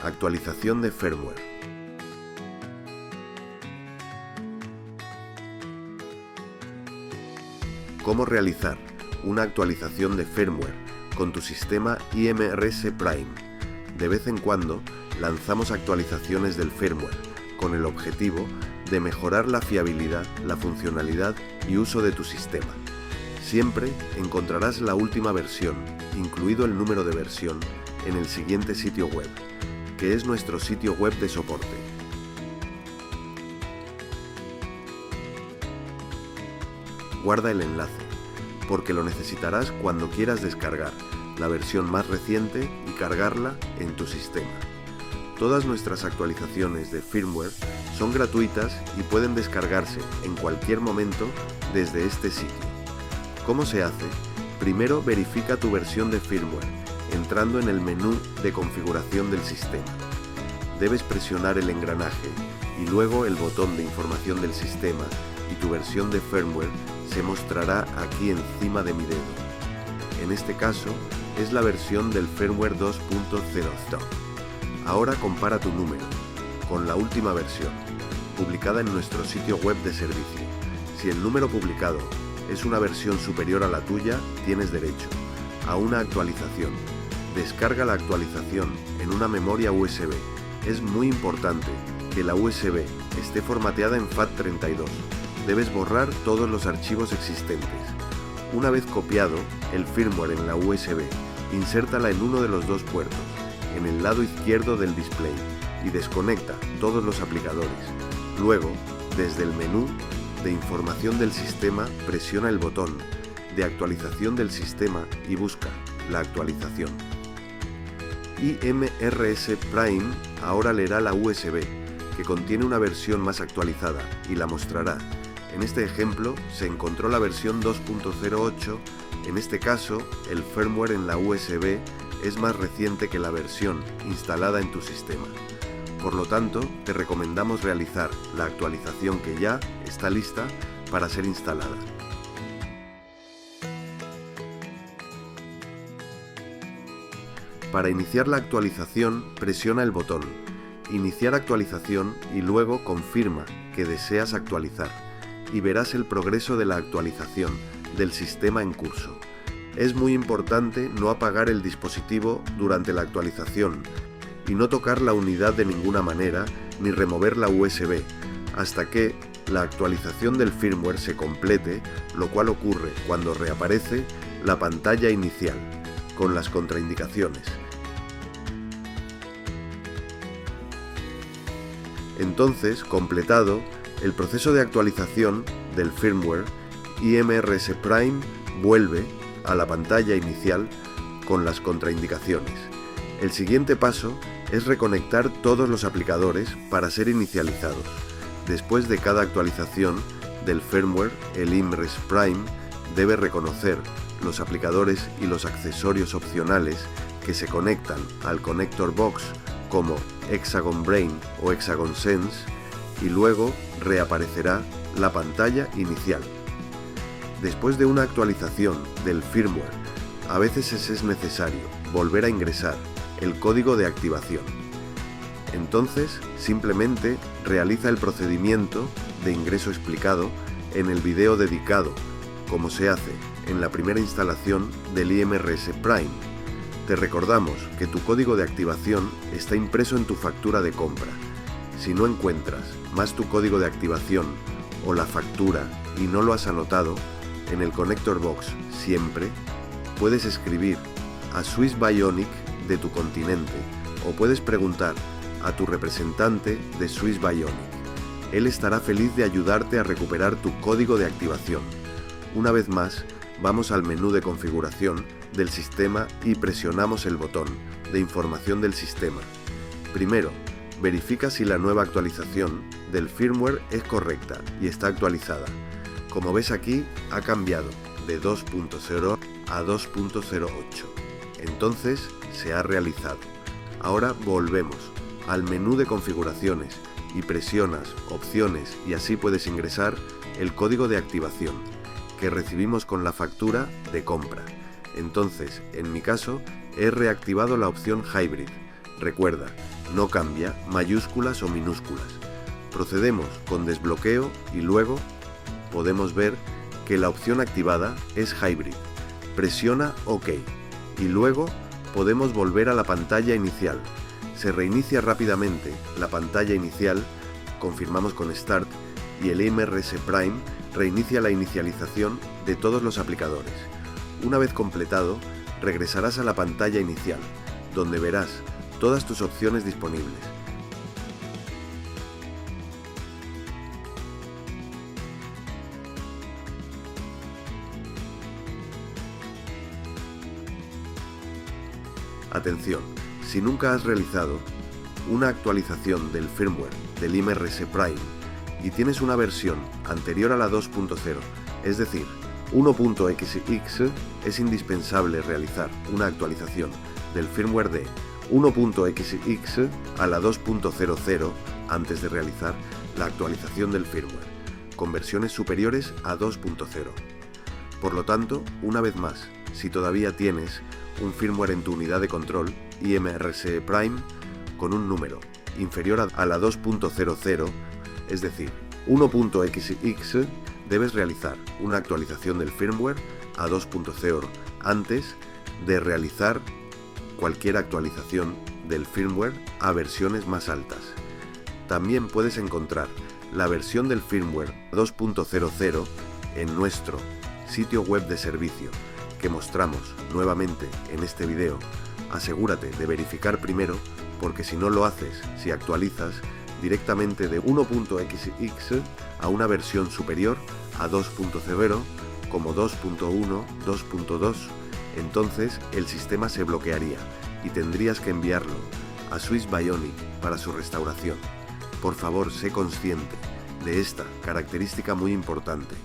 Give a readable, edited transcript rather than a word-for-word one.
Actualización de firmware. ¿Cómo realizar una actualización de firmware con tu sistema IMRS Prime? De vez en cuando lanzamos actualizaciones del firmware con el objetivo de mejorar la fiabilidad, la funcionalidad y uso de tu sistema. Siempre encontrarás la última versión, incluido el número de versión, en el siguiente sitio web, que es nuestro sitio web de soporte. Guarda el enlace, porque lo necesitarás cuando quieras descargar la versión más reciente y cargarla en tu sistema. Todas nuestras actualizaciones de firmware son gratuitas y pueden descargarse en cualquier momento desde este sitio. ¿Cómo se hace? Primero verifica tu versión de firmware entrando en el menú de configuración del sistema. Debes presionar el engranaje y luego el botón de información del sistema y tu versión de firmware se mostrará aquí encima de mi dedo. En este caso es la versión del firmware 2.0 stock. Ahora compara tu número con la última versión, publicada en nuestro sitio web de servicio. Si el número publicado es una versión superior a la tuya, tienes derecho a una actualización. Descarga la actualización en una memoria USB. Es muy importante que la USB esté formateada en FAT32. Debes borrar todos los archivos existentes. Una vez copiado el firmware en la USB, insértala en uno de los dos puertos, en el lado izquierdo del display, y desconecta todos los aplicadores. Luego, desde el menú de información del sistema, presiona el botón de actualización del sistema y busca la actualización. IMRS Prime ahora leerá la USB, que contiene una versión más actualizada, y la mostrará. En este ejemplo se encontró la versión 2.08, en este caso el firmware en la USB es más reciente que la versión instalada en tu sistema. Por lo tanto, te recomendamos realizar la actualización que ya está lista para ser instalada. Para iniciar la actualización, presiona el botón Iniciar actualización y luego confirma que deseas actualizar, y verás el progreso de la actualización del sistema en curso. Es muy importante no apagar el dispositivo durante la actualización y no tocar la unidad de ninguna manera ni remover la USB hasta que la actualización del firmware se complete, lo cual ocurre cuando reaparece la pantalla inicial con las contraindicaciones. Entonces, completado el proceso de actualización del firmware, IMRS Prime vuelve a la pantalla inicial con las contraindicaciones. El siguiente paso es reconectar todos los aplicadores para ser inicializados. Después de cada actualización del firmware, el IMRS Prime debe reconocer los aplicadores y los accesorios opcionales que se conectan al connector box como Hexagon Brain o Hexagon Sense, y luego reaparecerá la pantalla inicial. Después de una actualización del firmware, a veces es necesario volver a ingresar el código de activación. Entonces, simplemente realiza el procedimiento de ingreso explicado en el video dedicado, como se hace en la primera instalación del IMRS Prime. Te recordamos que tu código de activación está impreso en tu factura de compra. Si no encuentras más tu código de activación o la factura y no lo has anotado, en el connector box siempre puedes escribir a Swiss Bionic de tu continente o puedes preguntar a tu representante de Swiss Bionic. Él estará feliz de ayudarte a recuperar tu código de activación. Una vez más, vamos al menú de configuración del sistema y presionamos el botón de información del sistema. Primero, verifica si la nueva actualización del firmware es correcta y está actualizada. Como ves aquí, ha cambiado de 2.0 a 2.08. Entonces, se ha realizado. Ahora volvemos al menú de configuraciones y presionas opciones y así puedes ingresar el código de activación que recibimos con la factura de compra. Entonces, en mi caso, he reactivado la opción Hybrid Recuerda, no cambia mayúsculas o minúsculas. Procedemos con desbloqueo y luego podemos ver que la opción activada es Hybrid. Presiona OK y luego podemos volver a la pantalla inicial. Se reinicia rápidamente la pantalla inicial, confirmamos con Start y el IMRS Prime reinicia la inicialización de todos los aplicadores. Una vez completado, regresarás a la pantalla inicial, donde verás todas tus opciones disponibles. Atención, si nunca has realizado una actualización del firmware del IMRS Prime y tienes una versión anterior a la 2.0, es decir, 1.xx, es indispensable realizar una actualización del firmware de 1.xx a la 2.00 antes de realizar la actualización del firmware, con versiones superiores a 2.0. Por lo tanto, una vez más, si todavía tienes un firmware en tu unidad de control IMRS Prime con un número inferior a la 2.00, es decir, 1.xx, debes realizar una actualización del firmware a 2.0 antes de realizar cualquier actualización del firmware a versiones más altas. También puedes encontrar la versión del firmware 2.00 en nuestro sitio web de servicio que mostramos nuevamente en este video. Asegúrate de verificar primero, porque si no lo haces, si actualizas directamente de 1.xx a una versión superior a 2.0 como 2.1, 2.2, entonces el sistema se bloquearía y tendrías que enviarlo a Swiss Bionic para su restauración. Por favor, sé consciente de esta característica muy importante.